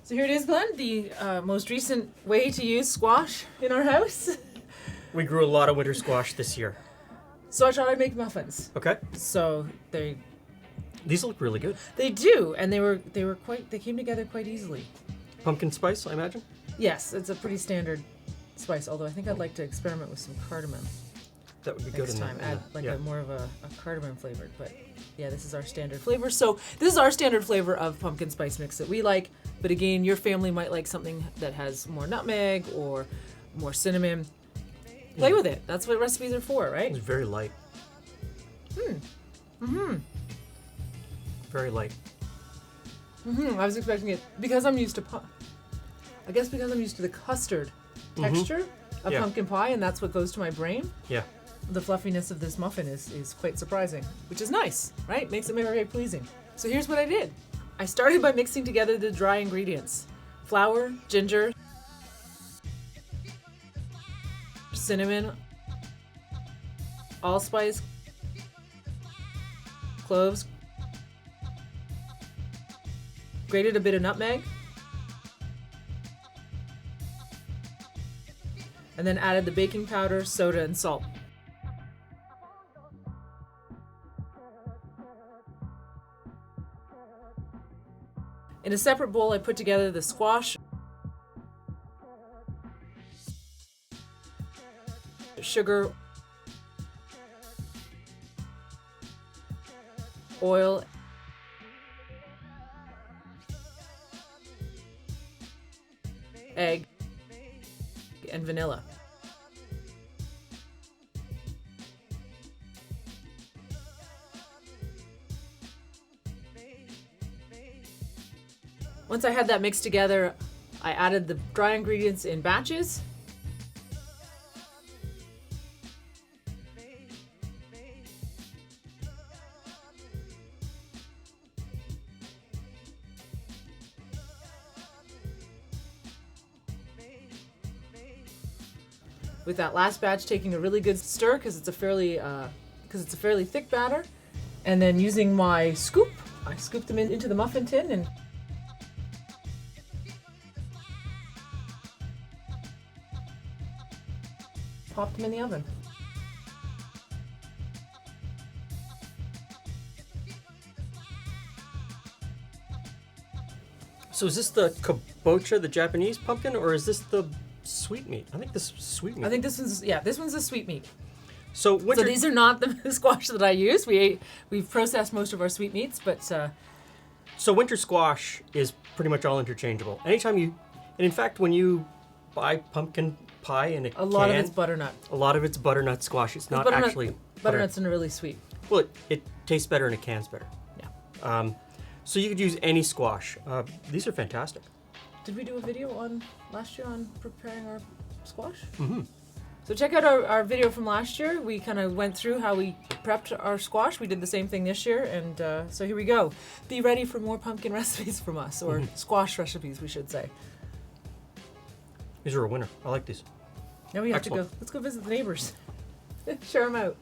So here it is, Glenn, the most recent way to use squash in our house. We grew a lot of winter squash this year. So I thought I'd make muffins. Okay. So These look really good. they do, and they came together quite easily. Pumpkin spice, I imagine? Yes, it's a pretty standard spice, although I think I'd like to experiment with some cardamom That would be next good time. Add like yeah. a more of a cardamom flavored, but yeah, this is our standard flavor. So this is our standard flavor of pumpkin spice mix that we like, but again, your family might like something that has more nutmeg or more cinnamon. Play with it. That's what recipes are for, right? It's very light. Very light. I was expecting it because I'm used to I guess because I'm used to the custard texture of Yeah. pumpkin pie, and that's what goes to my brain. Yeah. The fluffiness of this muffin is quite surprising, which is nice, right? Makes it very pleasing. So here's what I did. I started by mixing together the dry ingredients. Flour, ginger, cinnamon, allspice, cloves, grated a bit of nutmeg, and then added the baking powder, soda, and salt. In a separate bowl, I put together the squash, sugar, oil, egg, and vanilla. Once I had that mixed together, I added the dry ingredients in batches. With that last batch taking a really good stir because it's a fairly thick batter, and then using my scoop, I scooped them into the muffin tin and popped them in the oven. So is this the kabocha, the Japanese pumpkin, or is this the sweetmeat? I think this is sweetmeat. I think this one's a sweetmeat. So winter. So these are not the squash that I use. We've processed most of our sweetmeats, but So winter squash is pretty much all interchangeable. Anytime you, and in fact, when you buy pumpkin pie in a can, lot of it's butternut. A lot of it's butternut squash. It's not actually butternut's and really sweet. Well, it tastes better and it cans better. Yeah. So you could use any squash. These are fantastic. Did we do a video last year on preparing our squash? Mm-hmm. So check out our video from last year. We kind of went through how we prepped our squash. We did the same thing this year, and so here we go. Be ready for more pumpkin recipes from us, or squash recipes, we should say. These are a winner. I like these. Now we have to Excellent. go. Let's go visit the neighbors. Share them out.